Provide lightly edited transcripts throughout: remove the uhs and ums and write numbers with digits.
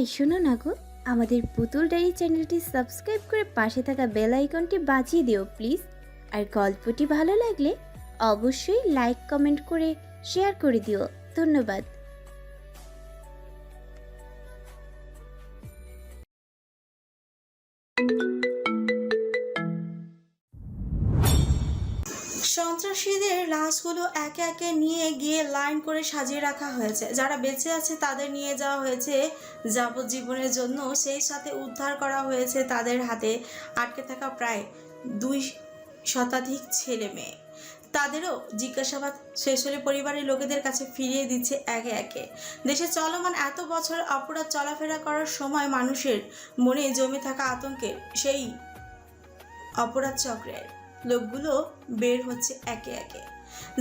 এই শোনো না গো, আমাদের পুতুল ডায়েরি চ্যানেলটি সাবস্ক্রাইব করে পাশে থাকা বেল আইকনটি বাজিয়ে দিও প্লিজ। আর গল্পটি ভালো লাগলে অবশ্যই লাইক কমেন্ট করে শেয়ার করে দিও। ধন্যবাদ। সন্ত্রাসীদের লাশগুলো একে একে নিয়ে গিয়ে লাইন করে সাজিয়ে রাখা হয়েছে। যারা বেঁচে আছে তাদের নিয়ে যাওয়া হয়েছে যাবজ্জীবনের জন্য। সেই সাথে উদ্ধার করা হয়েছে তাদের হাতে আটকে থাকা প্রায় 2 শতাধিক ছেলে মেয়ে। তাদেরও জিজ্ঞাসাবাদ শেষ হলে পরিবারের লোকেদের কাছে ফিরিয়ে দিচ্ছে একে একে। দেশে চলমান এত বছর অপরাধ চলাফেরা করার সময় মানুষের মনে জমে থাকা আতঙ্কের সেই অপরাধ চক্রের লোকগুলো বের হচ্ছে একে একে,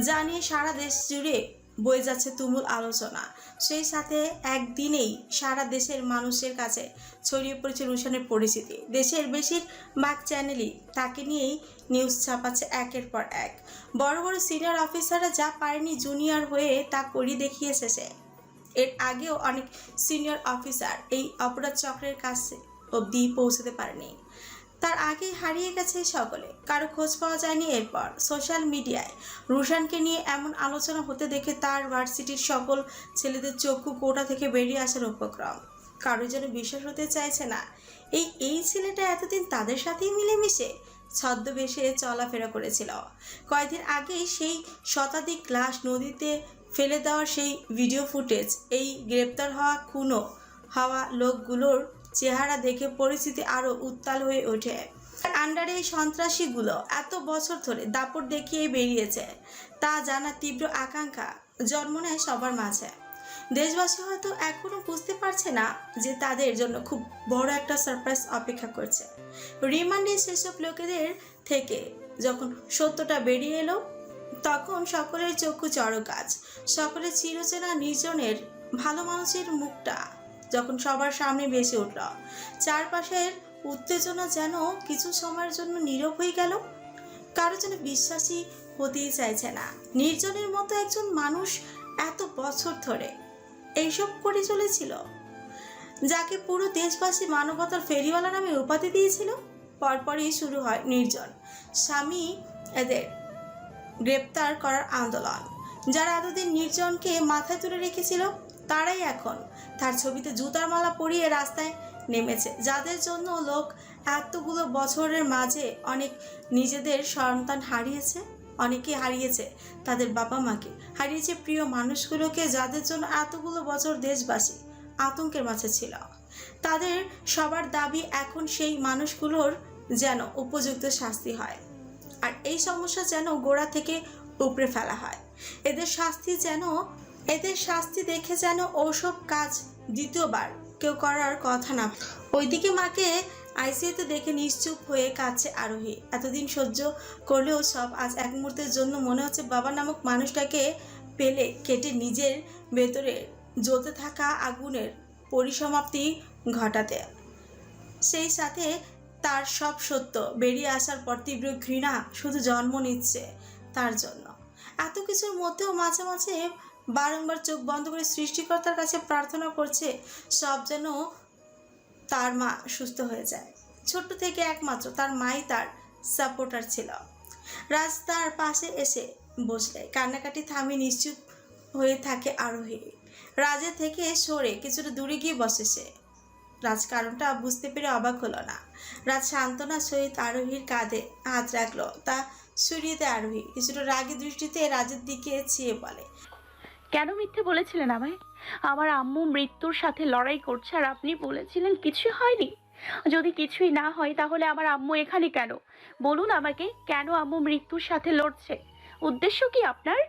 যা নিয়ে সারা দেশ জুড়ে বয়ে যাচ্ছে তুমুল আলোচনা। সেই সাথে একদিনেই সারা দেশের মানুষের কাছে ছড়িয়ে পড়েছে রুশানের পরিচিতি। দেশের বেশিরভাগ চ্যানেলই তাকে নিয়েই নিউজ ছাপাচ্ছে একের পর এক। বড় বড় সিনিয়র অফিসাররা যা পারেনি জুনিয়র হয়ে তা করিয়ে দেখিয়েছে সে। এর আগেও অনেক সিনিয়র অফিসার এই অপরাধ চক্রের কাছে অবধি পৌঁছতে পারেনি। তার আগেই হারিয়ে গেছে সকলে, কারো খোঁজ পাওয়া যায়নি। এরপর সোশ্যাল মিডিয়ায় রুশানকে নিয়ে এমন আলোচনা হতে দেখে তার ভার্সিটির সকল ছেলেদের চক্ষু কোটা থেকে বেরিয়ে আসার উপক্রম। কারো যেন বিশ্বাস হতে চাইছে না এই ছেলেটা এতদিন তাদের সাথেই মিলেমিশে ছদ্মবেশে চলাফেরা করেছিল। কয়েকদিন আগেই সেই শতাধিক লাশ নদীতে ফেলে দেওয়ার সেই ভিডিও ফুটেজ, এই গ্রেপ্তার হওয়া খুনো হওয়া লোকগুলোর চেহারা দেখে পরিস্থিতি আরো উত্তাল হয়ে ওঠে। আন্ডারে এই সন্ত্রাসীগুলো এত বছর ধরে দাপট দেখিয়ে বেরিয়েছে তা জানা তীব্র আকাঙ্ক্ষা জন্ম নেয় সবার মাঝে। দেশবাসী হয়তো এখনো বুঝতে পারছে না যে তাদের জন্য খুব বড় একটা সারপ্রাইজ অপেক্ষা করছে। রিমান্ডে সেসব লোকেদের থেকে যখন সত্যটা বেরিয়ে এলো তখন সকলের চক্ষু চড়কাজ। সকলের চিরচেনা নির্জনের ভালো মানুষের মুখটা যখন সবার সামনে ভেসে উঠল, চারপাশের উত্তেজনা যেন কিছু সময়ের জন্য নীরব হয়ে গেল। কারো যেন বিশ্বাসই হতেই চাইছে না নির্জনের মতো একজন মানুষ এত বছর ধরে এইসব করে চলেছিল, যাকে পুরো দেশবাসী মানবতার ফেরিওয়ালা নামে উপাধি দিয়েছিল। পরপরই শুরু হয় নির্জন স্বামী এদের গ্রেপ্তার করার আন্দোলন। যারা এতদিন নির্জনকে মাথায় তুলে রেখেছিল তারাই এখন তার ছবিতে জুতার মালা পরিয়ে রাস্তায় নেমেছে। যাদের জন্য লোক এতগুলো বছরের মাঝে অনেক নিজেদের সন্তান হারিয়েছে, অনেকে হারিয়েছে তাদের বাবা মাকে, হারিয়েছে প্রিয় মানুষগুলোকে, যাদের জন্য এতগুলো বছর দেশবাসী আতঙ্কের মাঝে ছিল। তাদের সবার দাবি এখন সেই মানুষগুলোর যেন উপযুক্ত শাস্তি হয়, আর এই সমস্যা যেন গোড়া থেকে উপড়ে ফেলা হয়। এদের শাস্তি দেখে যেন ওসব কাজ দ্বিতীয়বার কেউ করার কথা না। ওইদিকে মাকে আইসিইউতে দেখে নিশ্চুপ হয়ে কাঁদছে আরোহী। এতদিন সহ্য করলেও সব আজ এক মুহূর্তের জন্য মনে হচ্ছে বাবা নামক মানুষটাকে পেলে কেটে নিজের ভেতরে জ্বলতে থাকা আগুনের পরিসমাপ্তি ঘটাতে। সেই সাথে তার সব সত্য বেরিয়ে আসার পর তীব্র ঘৃণা শুধু জন্ম নিচ্ছে তার জন্য। এত কিছুর মধ্যেও মাঝে মাঝে বারংবার চোখ বন্ধ করে সৃষ্টিকর্তার কাছে প্রার্থনা করছে সব যেন তার মা সুস্থ হয়ে যায়। ছোট্ট থেকে একমাত্র তার মাই তার সাপোর্টার ছিল। রাজ তার পাশে এসে বসলে কান্নাকাটি থামিয়ে নিশ্চুপ হয়ে থাকে আরোহী। রাজের থেকে সরে কিছুটা দূরে গিয়ে বসে সে। রাজ কারণটা বুঝতে পেরে অবাক হলো না। রাজ সান্ত্বনার সহিত আরোহীর কাঁধে হাত রাখলো, তা সরিয়ে দেয় আরোহী। কিছুটা রাগী দৃষ্টিতে রাজের দিকে চেয়ে বলে, কেন মিথ্যে বলেছিলেন আমায়? আমার আম্মু মৃত্যুর সাথে লড়াই করছে আর আপনি বলেছিলেন কিছুই হয়নি। যদি কিছুই না হয় তাহলে আমার আম্মু এখানে কেন? বলুন আমাকে, কেন আম্মু মৃত্যুর সাথে লড়ছে? উদ্দেশ্য কি আপনার?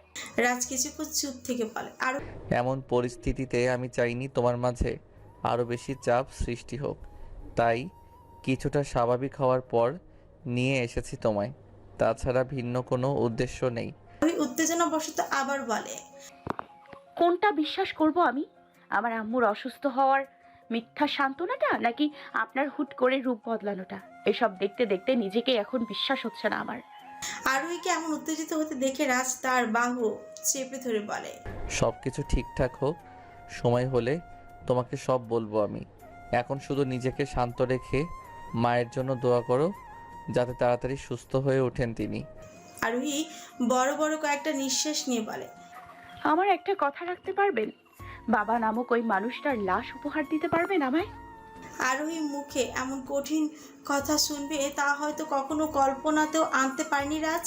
রাজ কিছুক্ষণ চুপ থেকে বলে, আর এমন পরিস্থিতিতে আমি চাইনি তোমার মাঝে আরও বেশি চাপ সৃষ্টি হোক, তাই কিছুটা স্বাভাবিক হওয়ার পর নিয়ে এসেছি তোমায়। তাছাড়া ভিন্ন কোনো উদ্দেশ্য নেই। ওই উত্তেজনাবশত আবার বলে, কোনটা বিশ্বাস করব আমি? আমার আম্মুর অসুস্থ হওয়ার মিথ্যা সান্ত্বনাটা, নাকি আপনার হুট করে রূপ বদলানোটা? এসব দেখতে দেখতে নিজেকে এখন বিশ্বাস হচ্ছে না আমার। আরোহীকে এমন উত্তেজিত হতে দেখে রাজ তার বাহু চেপে ধরে বলে, সব কিছু ঠিকঠাক হোক, সময় হলে তোমাকে সব বলবো আমি। এখন শুধু নিজেকে শান্ত রেখে মায়ের জন্য দোয়া করো, যাতে তাড়াতাড়ি সুস্থ হয়ে ওঠেন তিনি। আরোহী বড় বড় কয়েকটা নিঃশ্বাস নিয়ে বলে, আমার একটা কথা রাখতে পারবেন? বাবা নামক ওই মানুষটার লাশ উপহার দিতে পারবেন আমায়? আরোহী মুখে এমন কঠিন কথা শুনবে তা হয়তো কখনো কল্পনাতেও আনতে পারেনি রাজ।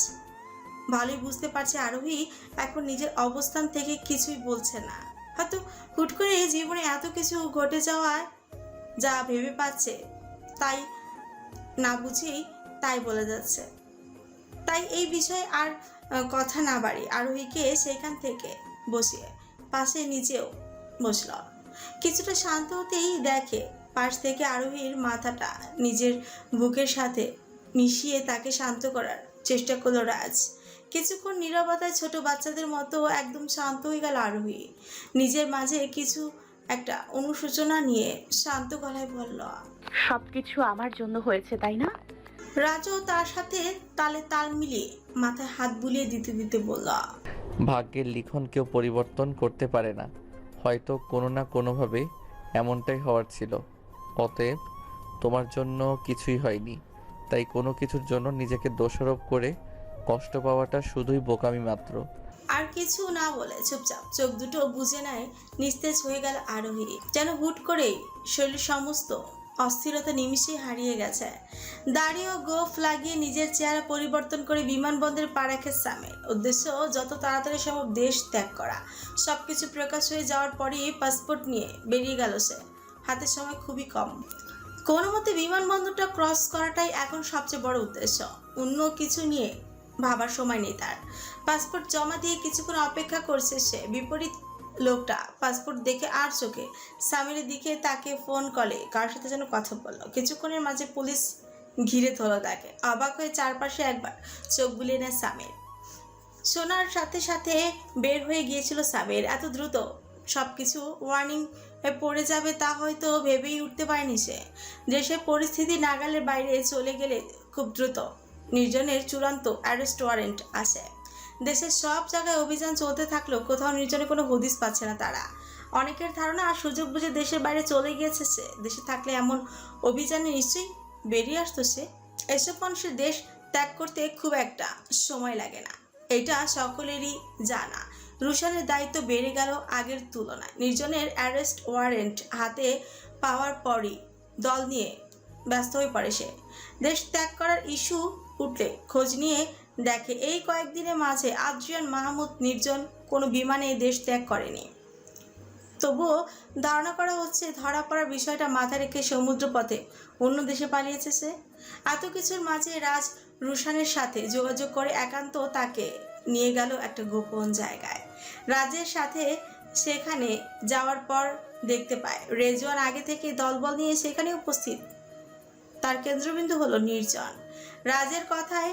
ভালোই বুঝতে পারছে আরোহী এখন নিজের অবস্থান থেকে কিছুই বলছে না। হয়তো হুট করে জীবনে এত কিছু ঘটে যাওয়ায় যা ভেবে পাচ্ছে তাই না বুঝেই তাই বলে যাচ্ছে। তাই এই বিষয়ে আর কথা না বাড়ি আরোহীকে সেখান থেকে বসিয়ে পাশে নিচেও বসল। কিছুটা শান্ত হতেই দেখে পাশ থেকে আরোহীর মাথাটা নিজের বুকের সাথে মিশিয়ে তাকে শান্ত করার চেষ্টা করলো রাজ। কিছুক্ষণ নীরবতায় ছোট বাচ্চাদের মতো একদম শান্ত হয়ে গেল আরোহী। নিজের মাঝে কিছু একটা অনুশোচনা নিয়ে শান্ত গলায় বলল, সবকিছু আমার জন্য হয়েছে, তাই না? রাজও তার সাথে তালে তাল মিলিয়ে মাথায় হাত বুলিয়ে দিতে দিতে বলল, ভাগ্যের লিখন কেউ পরিবর্তন করতে পারে না, হয়তো কোনো না কোনোভাবে এমনটাই হওয়ার ছিল। অতএব তোমার জন্য কিছুই হয়নি, তাই কোনো কিছুর জন্য নিজেকে দোষারোপ করে কষ্ট পাওয়াটা শুধুই বোকামি মাত্র। আর কিছু না বলে চুপচাপ চোখ দুটো বুজে নেয়। নিস্তেজ হয়ে গেল আরোহী, যেন হুট করেই শরীর সমস্ত অস্থিরতা নিমিষেই হারিয়ে গেছে। দাড়ি ও গোফ লাগিয়ে নিজের চেহারা পরিবর্তন করে বিমানবন্দরে পা রাখে সামির। উদ্দেশ্য যত তাড়াতাড়ি সম্ভব দেশ ত্যাগ করা। সবকিছু প্রকাশ হয়ে যাওয়ার পরেই পাসপোর্ট নিয়ে বেরিয়ে গেল সে। হাতে সময় খুবই কম, কোনো মতে বিমানবন্দরটা ক্রস করাটাই এখন সবচেয়ে বড় উদ্দেশ্য। অন্য কিছু নিয়ে ভাবার সময় নেই তার। পাসপোর্ট জমা দিয়ে কিছুক্ষণ অপেক্ষা করছে সে। বিপরীত লোকটা পাসপোর্ট দেখে আর চোখে সামিরের দিকে তাকে ফোন কলে কার সাথে যেন কথা বলল। কিছুক্ষণের মাঝে পুলিশ ঘিরে ধরল তাকে। অবাক হয়ে চারপাশে একবার চোখ বুলিয়ে নেয় সামির। শোনার সাথে সাথে বের হয়ে গিয়েছিল সামির। এত দ্রুত সবকিছু ওয়ার্নিং পড়ে যাবে তা হয়তো ভেবেই উঠতে পারেনি সে। দেশের পরিস্থিতি নাগালের বাইরে চলে গেলে খুব দ্রুত নির্জনের চূড়ান্ত অ্যারেস্ট ওয়ারেন্ট আসে। দেশের সব জায়গায় অভিযান চলতে থাকলেও কোথাও নির্জনে কোনো হদিস পাচ্ছে না তারা। অনেকের ধারণা আর সুযোগ বুঝে দেশের বাইরে চলে গিয়েছে সে। দেশে থাকলে এমন অভিযানে নিশ্চয়ই বেরিয়ে আসতো সে। এসব মানুষের দেশ ত্যাগ করতে খুব একটা সময় লাগে না, এটা সকলেরই জানা। রুশানের দায়িত্ব বেড়ে গেল আগের তুলনায়। নির্জনের অ্যারেস্ট ওয়ারেন্ট হাতে পাওয়ার পরই দল নিয়ে ব্যস্ত হয়ে পড়ে সে। দেশ ত্যাগ করার ইস্যু উঠলে খোঁজ নিয়ে দেখে এই কয়েকদিনের মাঝে আদ্রিয়ান মাহমুদ নির্জন কোনো বিমানে দেশ ত্যাগ করেনি। তবুও ধারণা করা হচ্ছে ধরা পড়ার বিষয়টা মাথায় রেখে সমুদ্রপথে অন্য দেশে পালিয়েছে সে। এত কিছুর মাঝে রাজ রুশানের সাথে যোগাযোগ করে একান্ত তাকে নিয়ে গেল একটা গোপন জায়গায়। রাজের সাথে সেখানে যাওয়ার পর দেখতে পায় রেজওয়ান আগে থেকে দলবল নিয়ে সেখানে উপস্থিত। তার কেন্দ্রবিন্দু হলো নির্জন। রাজের কথায়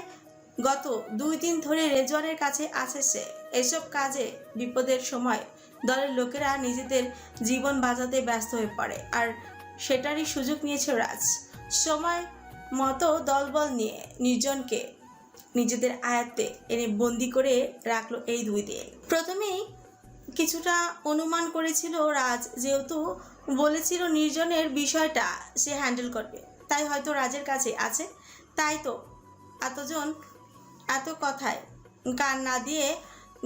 গত 2 দিন ধরে রেজওয়ানের কাছে আছে সে। এসব কাজে বিপদের সময় দলের লোকেরা নিজেদের জীবন বাঁচাতে ব্যস্ত হয়ে পড়ে, আর সেটারই সুযোগ নিয়েছে রাজ। সময় মতো দলবল নিয়ে নির্জনকে নিজেদের আয়ত্তে এনে বন্দি করে রাখলো এই 2 দিন। প্রথমেই কিছুটা অনুমান করেছিল রাজ, যেহেতু বলেছিল নির্জনের বিষয়টা সে হ্যান্ডেল করবে, তাই হয়তো রাজের কাছে আছে। তাই তো এত কথায় কান না দিয়ে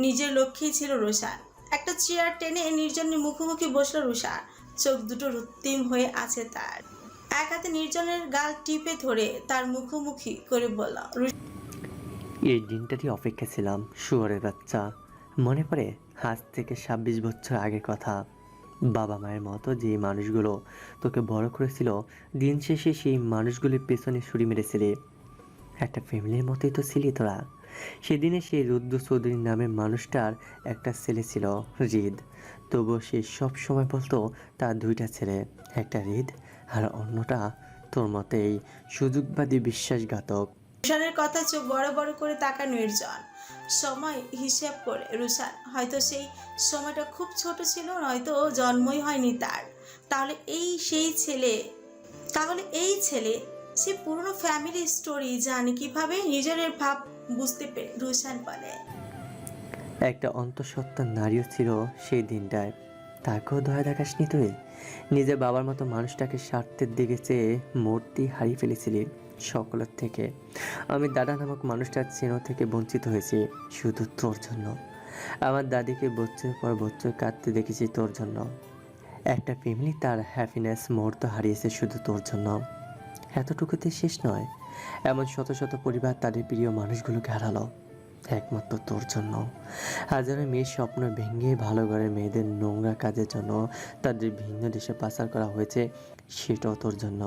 নিজের লক্ষ্যেই ছিল রুশান। একটা চেয়ার টেনে নির্জনের মুখোমুখি বসলো রুশান। চোখ দুটো রক্তিম হয়ে আছে তার। এক হাতে নির্জনের গাল টিপে ধরে তার মুখোমুখি করে বলল, এই দিনটারই অপেক্ষা ছিলাম শুয়োরের বাচ্চা। মনে পড়ে আজ থেকে 26 বছর আগের কথা। বাবা মায়ের মতো যে মানুষগুলো তোকে বড় করেছিল, দিন শেষে সেই মানুষগুলির পেছনে ছুরি মেরেছিলে। একটা ফ্যামিলির মতোই তো ছিলি তোরা। সেদিনে সেই রুদ্র চৌধুরী নামের মানুষটার একটা ছেলে ছিল, হৃদ। তবুও সে সব সময় বলতো তার 2টা ছেলে, একটা হৃদ আর অন্যটা তোর মতেই সুযোগবাদী বিশ্বাসঘাতক। রুশানের কথা চোখ বড় বড় করে তাকায় নির্জন। সময় হিসেব করে রুশান হয়তো সেই সময়টা খুব ছোট ছিল, নয়তো জন্মই হয়নি তার। তাহলে এই ছেলে সে পুরনো ফ্যামিলি স্টোরি জানে কিভাবে? নিজের ভাব বুঝতে পেরে রুশান বলে, একটা অন্তঃসত্ত্বা নারীও ছিল সেই দিনটায়। তাকেও দয়া দেখাসনি তুই? নিজের বাবার মতো মানুষটাকে স্বার্থের দিকে চেয়ে মূর্তি হারিয়ে ফেলেছিলি সকলের থেকে। আমি দাদা নামক মানুষটার চেন থেকে বঞ্চিত হয়েছি শুধু তোর জন্য। আমার দাদিকে বছর পর বছর কাঁদতে দেখেছি তোর জন্য। একটা ফ্যামিলি তার হ্যাপিনেস মুহূর্ত হারিয়েছে শুধু তোর জন্য। এতটুকুতে শেষ নয়, এমন শত শত পরিবার তাদের প্রিয় মানুষগুলোকে হারালো একমাত্র তোর জন্য। হাজারো মেয়ের স্বপ্ন ভেঙে ভালো ঘরের মেয়েদের নোংরা কাজের জন্য তাদের ভিন্ন দেশে পাচার করা হয়েছে, সেটাও তোর জন্য।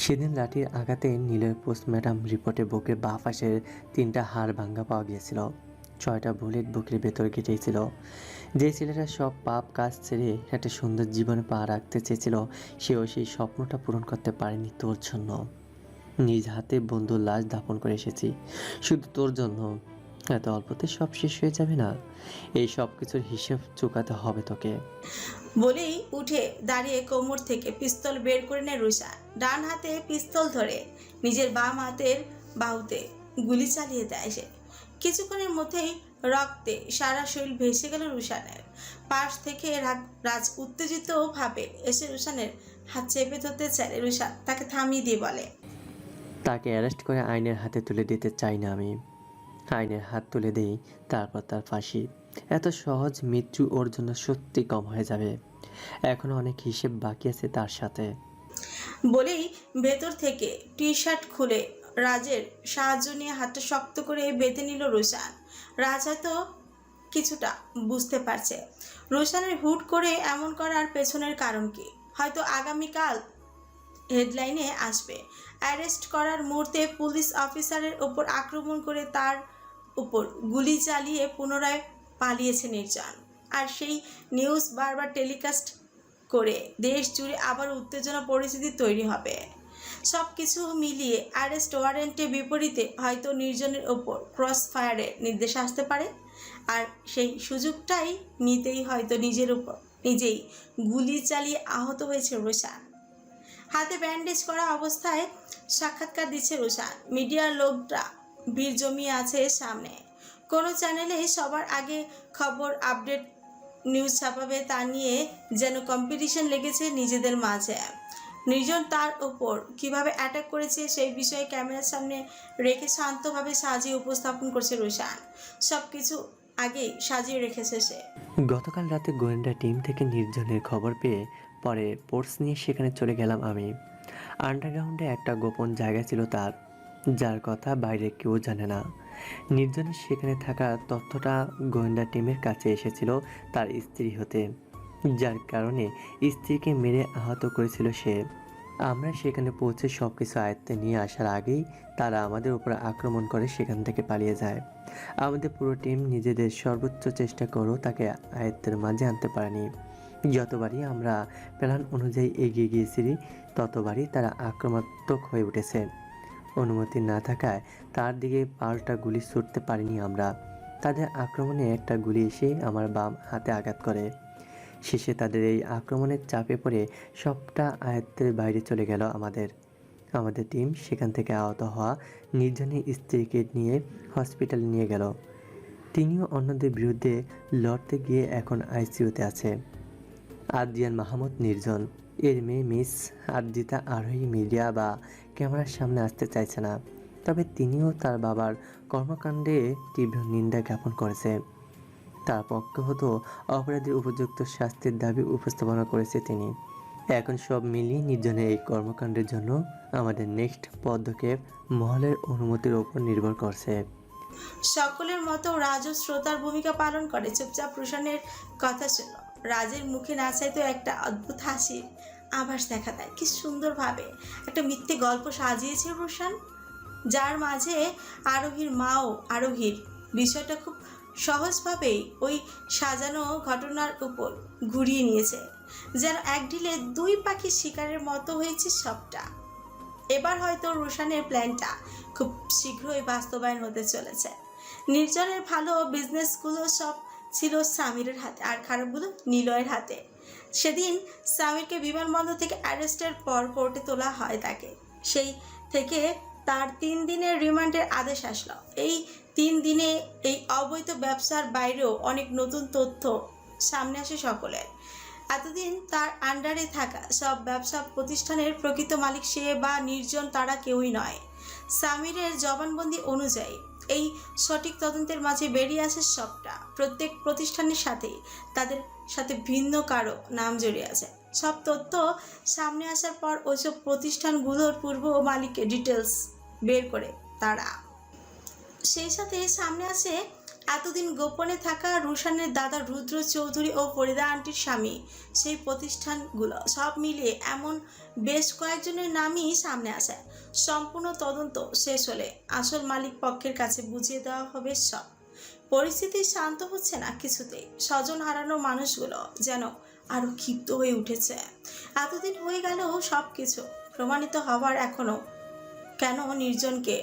সেদিন লাঠির আঘাতে নীলের পোস্টমর্টম রিপোর্টে বুকের বাঁ পাশের 3টা হাড় ভাঙ্গা পাওয়া গিয়েছিল। 6টা বুলেট বুকের ভেতর গেটেছিল। যে ছেলেটা সব পাপ কাজ ছেড়ে একটা সুন্দর জীবনে পা রাখতে চেয়েছিল, সেও সেই স্বপ্নটা পূরণ করতে পারেনি তোর জন্য। নিজ হাতে বন্ধুর লাশ দাফন করে এসেছি শুধু তোর জন্য। এত অল্পতে সব শেষ হয়ে যাবে না, এই সব কিছুর হিসেব চুকাতে হবে তোকে। বলেই উঠে দাঁড়িয়ে কোমর থেকে পিস্তল বের করে নেয় রুশান। ডান হাতে পিস্তল ধরে নিজের বাম হাতের বাহুতে গুলি চালিয়ে দেয় সে। কিছুক্ষণের মধ্যেই রক্তে সারা শরীর ভেসে গেল রুশানের। পাশ থেকে রাজ উত্তেজিত ভাবে এসে রুশানের হাত চেপে ধরতে চাইলে রুশান তাকে থামিয়ে দিয়ে বলে, তাকে অ্যারেস্ট করে আইনের হাতে তুলে দিতে চাই না আমি। আইনের হাত তুলে দেই, তারপর তার ফাঁসি। এত সহজ মৃত্যু ওর জন্য সত্যি কম হয়ে যাবে। এখনো অনেক হিসেব বাকি আছে তার সাথে। বলেই ভেতর থেকে টি শার্ট খুলে রাজের সাহায্য নিয়ে হাতটা শক্ত করে বেঁধে নিল রুশান। রাজ হয়তো কিছুটা বুঝতে পারছে রুশানের হুট করে এমন করার পেছনের কারণ কি। হয়তো আগামীকাল হেডলাইনে আসবে, অ্যারেস্ট করার মুহূর্তে পুলিশ অফিসারের ওপর আক্রমণ করে তার উপর গুলি চালিয়ে পুনরায় পালিয়েছে নির্জন। আর সেই নিউজ বারবার টেলিকাস্ট করে দেশ জুড়ে আবার উত্তেজনা পরিস্থিতি তৈরি হবে। সব কিছু মিলিয়ে অ্যারেস্ট ওয়ারেন্টের বিপরীতে হয়তো নির্জনের ওপর ক্রস ফায়ারের নির্দেশ আসতে পারে। আর সেই সুযোগটাই নিতেই হয়তো নিজের উপর নিজেই গুলি চালিয়ে আহত হয়েছে রুশান। হাতে ব্যান্ডেজ করা অবস্থায় সাক্ষাৎকার দিচ্ছে রুশান। মিডিয়ার লোকরা ভিড় জমিয়ে আছে সামনে। কোনো চ্যানেলে সবার আগে খবর আপডেট নিউজ ছাপাবে তা নিয়ে যেন কম্পিটিশন লেগেছে নিজেদের মাঝে। নির্জন তার ওপর কিভাবে অ্যাটাক করেছে সেই বিষয়ে ক্যামেরার সামনে রেখে শান্তভাবে সাজিয়ে উপস্থাপন করছে রুশান। সব কিছু আগেই সাজিয়ে রেখেছে সে। গতকাল রাতে গোয়েন্দা টিম থেকে নির্জনের খবর পেয়ে পরে পোর্টস নিয়ে সেখানে চলে গেলাম আমি। আন্ডারগ্রাউন্ডে একটা গোপন জায়গা ছিল তার, যার কথা বাইরে কেউ জানে না। নির্জনের সেখানে থাকা তথ্যটা গোয়েন্দা টিমের কাছে এসেছিল তার স্ত্রী হতে, যার কারণে স্ত্রীকে মেরে আহত করেছিল সে। আমরা সেখানে পৌঁছে সব কিছু আয়ত্তে নিয়ে আসার আগেই তারা আমাদের উপর আক্রমণ করে সেখান থেকে পালিয়ে যায়। আমাদের পুরো টিম নিজেদের সর্বোচ্চ চেষ্টা করেও তাকে আয়ত্তের মাঝে আনতে পারেনি। যতবারই আমরা প্ল্যান অনুযায়ী এগিয়ে গিয়েছি ততবারই তারা আক্রমণাত্মক হয়ে উঠেছে। অনুমতি না থাকায় তার দিকে পাল্টা গুলি ছুটতে পারিনি আমরা। তাদের আক্রমণে একটা গুলি এসে আমার বাম হাতে আঘাত করে। শেষে তাদের এই আক্রমণের চাপে পড়ে সবটা আয়ত্তের বাইরে চলে গেল আমাদের টিম সেখান থেকে আহত হওয়া নির্জনের স্ত্রীকে নিয়ে হসপিটালে নিয়ে গেল। তিনিও অন্যদের বিরুদ্ধে লড়তে গিয়ে এখন আইসিইউতে আছে। আদ্রিয়ান মাহমুদ নির্জন, এর মেয়ে মিস আরজিতা আরোহী মিডিয়া বা ক্যামেরার সামনে আসতে চাইছে না, তবে তিনিও তার বাবার কর্মকাণ্ডে তীব্র নিন্দা জ্ঞাপন করেছে। তার পক্ষে হতো অপরাধীর উপযুক্ত শাস্তির দাবি উপস্থাপনা করেছে তিনি। এখন সব মিলিয়ে নির্জনের এই কর্মকাণ্ডের জন্য আমাদের নেক্সট পদক্ষেপ মহলের অনুমতির ওপর নির্ভর করছে। সকলের মতো রাজও শ্রোতার ভূমিকা পালন করে। চুপচাপ রুশানের কথা ছিল। রাজের মুখে না চাইতো একটা অদ্ভুত হাসির আভাস দেখা দেয়। কি সুন্দরভাবে একটা মিথ্যে গল্প সাজিয়েছে রুশান, যার মাঝে আরোহীর মাও আরোহীর বিষয়টা খুব সহজভাবেই ওই সাজানো ঘটনার উপর ঘুরিয়ে নিয়েছে। যেন এক ঢিলে দুই পাখির শিকারের মতো হয়েছে সবটা। এবার হয়তো রুশানের প্ল্যানটা খুব শীঘ্রই বাস্তবায়ন হতে চলেছে। নির্জনের ভালো বিজনেসগুলো সব ছিল সামিরের হাতে, আর খারাপগুলো নিলয়ের হাতে। সেদিন সামিরকে বিমানবন্দর থেকে অ্যারেস্টের পর কোর্টে তোলা হয় তাকে। সেই থেকে তার 3 দিনের রিমান্ডের আদেশ আসলো। এই 3 দিনে এই অবৈধ ব্যবসার বাইরেও অনেক নতুন তথ্য সামনে আসে সকলের। এতদিন তার আন্ডারে থাকা সব ব্যবসা প্রতিষ্ঠানের প্রকৃত মালিক সে বা নির্জন তারা কেউই নয়। সামিরের জবানবন্দি অনুযায়ী এই সঠিক তদন্তের মাঝে বেরিয়ে আসে সবটা। প্রত্যেক প্রতিষ্ঠানের সাথেই তাদের সাথে ভিন্ন কারো নাম জড়িয়ে আছে। সব তথ্য সামনে আসার পর ওইসব প্রতিষ্ঠানগুলোর পূর্ব মালিকের ডিটেলস বের করে তারা। সেই সাথে সামনে আসে এতদিন গোপনে থাকা রুশানের দাদা রুদ্র চৌধুরী ও ফরিদা আন্টির স্বামী। সেই প্রতিষ্ঠানগুলো সব মিলিয়ে এমন বেশ কয়েকজনের নামই সামনে আসে। সম্পূর্ণ তদন্ত শেষ হলে আসল মালিক পক্ষের কাছে বুঝিয়ে দেওয়া হবে সব। পরিস্থিতি শান্ত হচ্ছে না কিছুতেই। স্বজন হারানো মানুষগুলো যেন আরো ক্ষিপ্ত হয়ে উঠেছে। এতদিন হয়ে গেল সব কিছু প্রমাণিত হওয়ার এখনো কেন নির্জনকে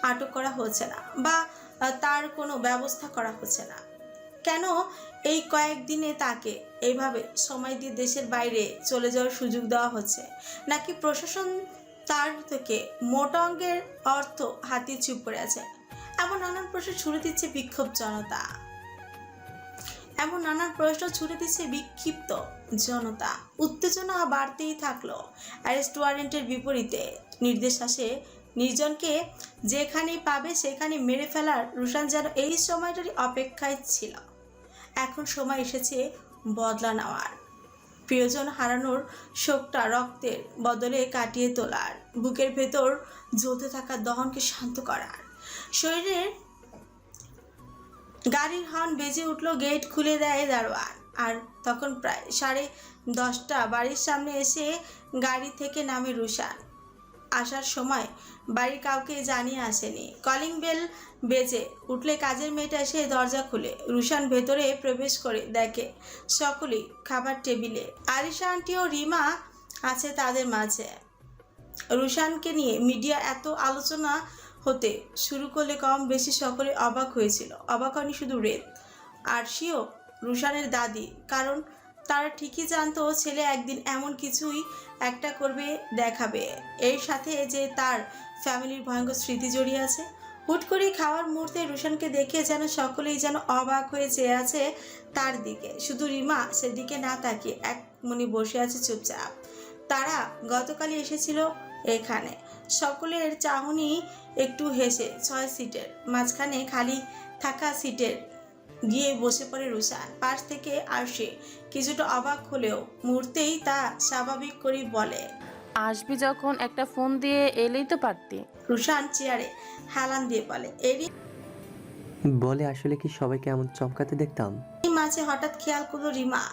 আটক করা হচ্ছে না বা তার কোনো ব্যবস্থা করা হচ্ছে না? কেন এই কয়েকদিনে তাকে এইভাবে সময় দিয়ে দেশের বাইরে চলে যাওয়ার সুযোগ দেওয়া হচ্ছে? নাকি প্রশাসন তার থেকে মোটা অঙ্কের অর্থ হাতিয়ে চুপ করে আছে? এমন নানান প্রশ্ন ছুড়ে দিচ্ছে বিক্ষুব্ধ জনতা। উত্তেজনা বাড়তেই থাকলো। অ্যারেস্ট ওয়ারেন্টের বিপরীতে নির্দেশ আসে নির্জনকে যেখানে পাবে সেখানে মেরে ফেলার। রুশান যেন এই সময়টারই অপেক্ষায় ছিল। এখন সময় এসেছে বদলা নেওয়ার, প্রিয়জন হারানোর শোকটা রক্তের বদলে কাটিয়ে তোলার, বুকের ভেতর জ্বলতে থাকা দহনকে শান্ত করার। শরীরের গাড়ির হর্ন বেজে উঠলো, গেট খুলে দেয় দারোয়ান। আর তখন প্রায় 10:30 বাড়ির সামনে এসে গাড়ি থেকে নামে রুশান। আসার সময় বাড়ির কাউকে জানিয়ে আসেনি। কলিং বেল বেজে উঠলে কাজের মেয়েটা এসে দরজা খুলে রুশান ভেতরে প্রবেশ করে দেখে সকলেই খাবার টেবিলে। আরিশা আন্টি ও রিমা আছে তাদের মাঝে। রুশানকে নিয়ে মিডিয়া এত আলোচনা হতে শুরু করলে কম বেশি সকলে অবাক হয়েছিল। অবাক হয়নি শুধু রেদ আর সেও রুশানের দাদি, কারণ তারা ঠিকই জানতো ছেলে একদিন এমন কিছুই একটা করবে, দেখাবে। এর সাথে যে তার ফ্যামিলির ভয়ঙ্কর স্মৃতি জড়িয়ে আছে। হুট করে খাওয়ার মুহূর্তে রুশানকে দেখে যেন সকলেই যেন অবাক হয়ে চেয়ে আছে তার দিকে। শুধু রিমা সেদিকে না তাকিয়ে এক মনে বসে আছে চুপচাপ। তারা গতকালই এসেছিল এখানে। সকলের চাহনি একটু হেসে 6 সিটের মাঝখানে খালি থাকা সিটের গিয়ে বসে পড়ে রুশান। পাশ থেকে আরশি কিছুটা অবাক হলেও মুহূর্তেই তা স্বাভাবিক করেই বলে, আসবি যখন একটা ফোন দিয়ে এলেই তো পারতি। রুশান চেয়ারে হেলান দিয়ে বলে, এরই বলে আসলে কি সবাইকে এমন চমকাতে দেখতাম? মাঝে হঠাৎ খেয়াল করলো রিমা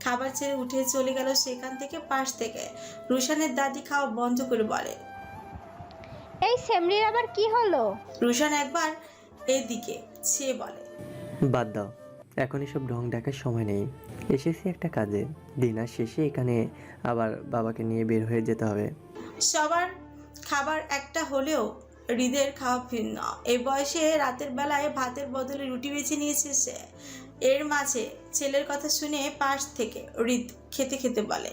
খাবার ছেড়ে উঠে চলে গেল সেখান থেকে। পাশ থেকে রুশানের দাদি খাওয়া বন্ধ করে বলে, এই সেমরির আবার কি হলো? রুশান একবার এদিকে সে বলে, বাদ দাও, এখন এসব ঢং দেখার সময় নেই। এসেছি একটা কাজে, ডিনার শেষে এখানে আবার বাবাকে নিয়ে বের হয়ে যেতে হবে। সবার খাবার একটা হলেও হৃদের খাওয়া ভিন্ন। এই বয়সে রাতের বেলায় ভাতের বদলে রুটি বেছে নিয়েছে সে। এর মাঝে ছেলের কথা শুনে পাশ থেকে হৃদ খেতে খেতে বলে,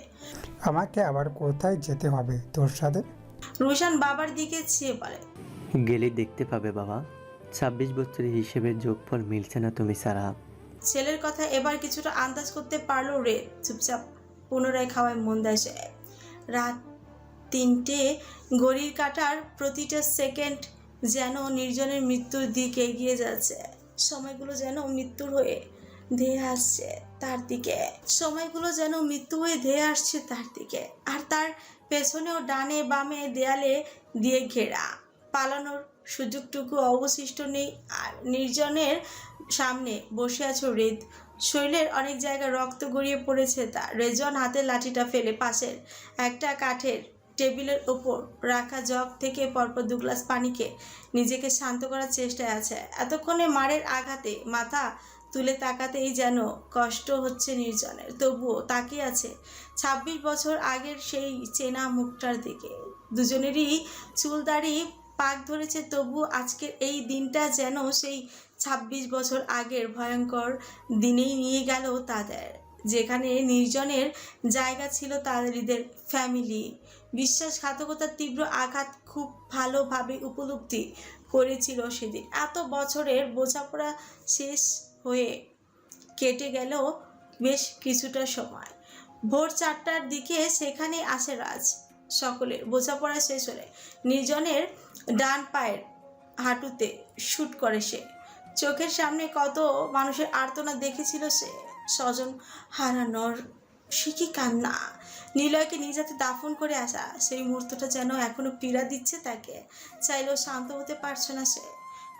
আমাকে আবার কোথায় যেতে হবে তোর সাথে? রুশান বাবার দিকে চেয়ে বলে, গেলেই দেখতে পাবে বাবা, 26 বছরের হিসেবের যোগফল মিলছে না তুমি ছাড়া। ছেলের কথা এবার কিছুটা আন্দাজ করতে পারলো রে। চুপচাপ পুনরায় খাওয়ায় মন দেয় সে। রাত 3টে, ঘড়ির কাঁটার প্রতিটা সেকেন্ড যেন নির্জনের মৃত্যুর দিকে এগিয়ে যাচ্ছে। সময়গুলো যেন মৃত্যুর হয়ে ধেয়ে আসছে তার দিকে। আর তার পেছনেও ডানে বামে দেয়ালে দিয়ে ঘেরা। পালানোর সুযোগটুকু অবশিষ্ট নেই। আর নির্জনের সামনে বসে আছে হৃদ। শরীরের অনেক জায়গায় রক্ত গড়িয়ে পড়েছে তার। রেজন হাতের লাঠিটা ফেলে পাশের একটা কাঠের টেবিলের ওপর রাখা জগ থেকে পরপর 2 গ্লাস পানিকে নিজেকে শান্ত করার চেষ্টায় আছে। এতক্ষণে মারের আঘাতে মাথা তুলে তাকাতেই যেন কষ্ট হচ্ছে নির্জনের, তবুও তাকিয়ে আছে 26 বছর আগের সেই চেনা মুখটার দিকে। দুজনেরই চুলদাড়ি পাক ধরেছে, তবু আজকের এই দিনটা যেন সেই 26 বছর আগের ভয়ঙ্কর দিনেই নিয়ে গেল তাদের, যেখানে নির্জনের জায়গা ছিল তাদেরদের ফ্যামিলি। বিশ্বাসঘাতকতার তীব্র আঘাত খুব ভালোভাবে উপলব্ধি করেছিল সেদিন। এত বছরের বোঝাপড়া শেষ হয়ে কেটে গেল বেশ কিছুটা সময়। ভোর 4টার দিকে সেখানে আসে রাজ। সকলের বোঝাপড়া শেষ হলে নির্জনের ডান পায়ের হাঁটুতে শুট করে সে। চোখের সামনে কত মানুষের আর্তনা দেখেছিল সে, স্বজন হারানোর, সে কি কান্না! নিলয়কে নিজ হাতে দাফন করে আসা সেই মুহূর্তটা যেন এখনো পীড়া দিচ্ছে তাকে। চাইলেও শান্ত হতে পারছে না সে।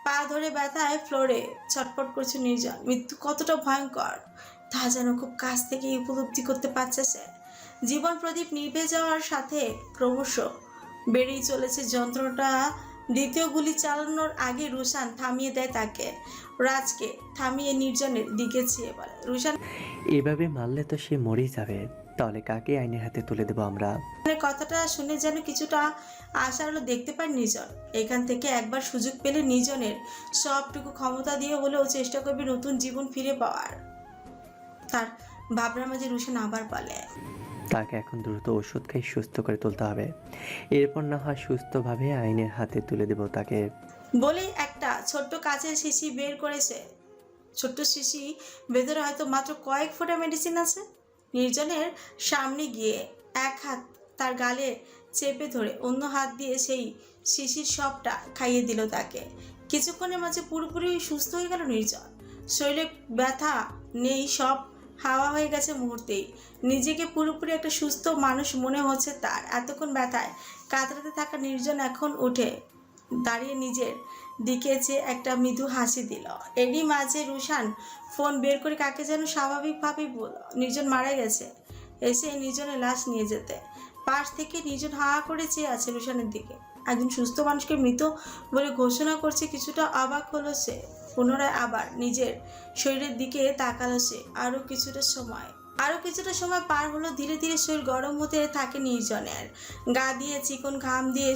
পা ধরে ব্যথায় ফ্লোরে ছটফট করছে নির্জন। মৃত্যু কতটা ভয়ঙ্কর তা যেন খুব কাছ থেকে উপলব্ধি করতে পারছে সে। জীবন প্রদীপ নিভে যাওয়ার সাথে ক্রমশ বেড়েই চলেছে যন্ত্রণাটা। দ্বিতীয় গুলি চালানোর আগে রুশান থামিয়ে দেয় তাকে। রাজকে থামিয়ে নির্জনের দিকে চেয়ে বলে, রুশান, এভাবে মারলে তো সে মরেই যাবে, তাহলে কাকে আইনের হাতে তুলে দেবো আমরা? কথাটা শুনে যেন কিছুটা আশার আলো দেখতে পায় নির্জন। এখান থেকে একবার সুযোগ পেলে নির্জনের সবটুকু ক্ষমতা দিয়ে হলেও চেষ্টা করবে নতুন জীবন ফিরে পাওয়ার। তার ভাবনার মাঝে রুশান আবার বলে, তাকে এখন দ্রুত ওষুধ খাই সুস্থ করে তুলতে হবে, এরপর না হয় সুস্থভাবে আইনের হাতে তুলে দেব তাকে। বলেই একটা ছোট্ট কাচের শিশি বের করেছে। ছোট্ট শিশি ভেতরে হয়তো মাত্র কয়েক ফোঁটা মেডিসিন আছে। নির্জনের সামনে গিয়ে এক হাত তার গালে চেপে ধরে অন্য হাত দিয়ে সেই শিশির সবটা খাইয়ে দিল তাকে। কিছুক্ষণের মাঝে পুরোপুরি সুস্থ হয়ে গেল নির্জন। শরীরে ব্যথা নেই, সব হাওয়া হয়ে গেছে মুহূর্তেই। নিজেকে পুরোপুরি একটা সুস্থ মানুষ মনে হচ্ছে তার। এতক্ষণ ব্যথায় কাতরাতে থাকা নির্জন এখন উঠে দাঁড়িয়ে নিজের দিকে চেয়ে একটা মৃদু হাসি দিল। এরই মাঝে রুশান ফোন বের করে কাকে যেন স্বাভাবিকভাবেই বলল, নির্জন মারা গেছে, এসে নির্জনের লাশ নিয়ে যেতে। পাশ থেকে নির্জন হা করে চেয়ে আছে রুশানের দিকে। একজন সুস্থ মানুষকে মৃত বলে ঘোষণা করছে। কিছুটা অবাক হলো সে। পুনরায় আবার নিজের শরীরের দিকে তাকালো সে। আরো কিছুটা সময় পার হলো। ধীরে ধীরে শরীর গরম হতে থাকে নির্জনের। গা দিয়ে চিকন ঘাম দিয়ে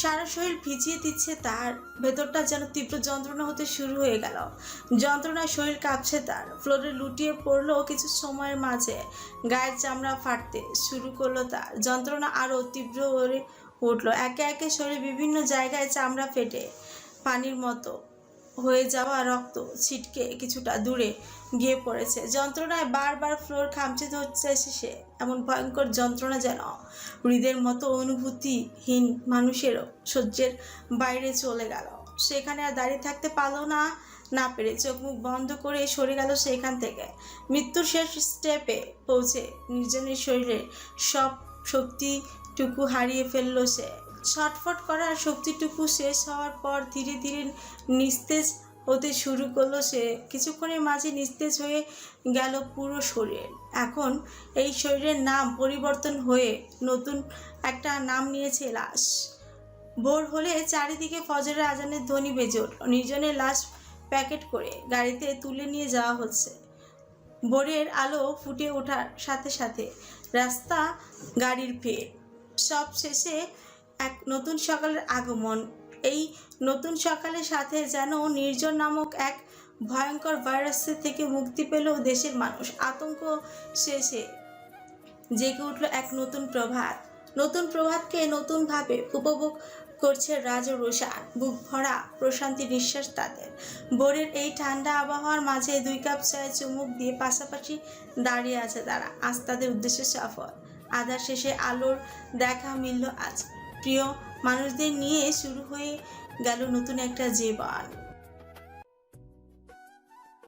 সারা শরীর ভিজিয়ে দিচ্ছে তার। ভেতরটা যেন তীব্র যন্ত্রণা হতে শুরু হয়ে গেল। যন্ত্রণায় শরীর কাঁপছে তার। ফ্লোরে লুটিয়ে পড়লো কিছু সময়ের মাঝে। গায়ের চামড়া ফাটতে শুরু করলো তার। যন্ত্রণা আরো তীব্র হয়ে উঠলো। একে একে শরীরে বিভিন্ন জায়গায় চামড়া ফেটে পানির মতো হয়ে যাওয়া, রক্ত ছিটকে কিছুটা দূরে গিয়ে পড়েছে। যন্ত্রণায় বারবার ফ্লোর খামচে ধরছে সে। এমন ভয়ঙ্কর যন্ত্রণা যেন হৃদের মতো অনুভূতিহীন মানুষেরও সহ্যের বাইরে চলে গেল। সেখানে আর দাঁড়িয়ে থাকতে পারলো না পেরে চোখ মুখ বন্ধ করে সরে গেল সেখান থেকে। মৃত্যুর শেষ স্টেপে পৌঁছে নির্জনের শরীরের সব শক্তিটুকু হারিয়ে ফেললো সে। ছটফট করার শক্তিটুকু শেষ হওয়ার পর ধীরে ধীরে নিস্তেজ হতে শুরু করলো সে। কিছুক্ষণের মাঝে নিস্তেজ হয়ে গেল পুরো শরীর। এখন এই শরীরের নাম পরিবর্তন হয়ে নতুন একটা নাম নিয়েছে লাশ। ভোর হলে চারিদিকে ফজরের আজানের ধ্বনি বেজে উঠল। নির্জনের লাশ প্যাকেট করে গাড়িতে তুলে নিয়ে যাওয়া হচ্ছে। ভোরের আলো ফুটে ওঠার সাথে সাথে রাস্তা, গাড়ির ভিড়, সব শেষে এক নতুন সকালের আগমন। এই নতুন সকালের সাথে যেন নির্জন নামক এক ভয়ঙ্কর ভাইরাসের থেকে মুক্তি পেল দেশের মানুষ। আতঙ্ক শেষে জেগে উঠল এক নতুন প্রভাত। নতুন প্রভাতকে নতুনভাবে উপভোগ করছে রাজ ও রোশান। বুক ভরা প্রশান্তি নিঃশ্বাস তাদের। ভোরের এই ঠান্ডা আবহাওয়ার মাঝে 2 কাপ চায়ে চুমুক দিয়ে পাশাপাশি দাঁড়িয়ে আছে তারা। আজ তাদের উদ্দেশ্যে সফল। আধার শেষে আলোর দেখা মিলল আজ। প্রিয় মানুষদের নিয়ে শুরু হয়ে গেল নতুন একটা জীবন।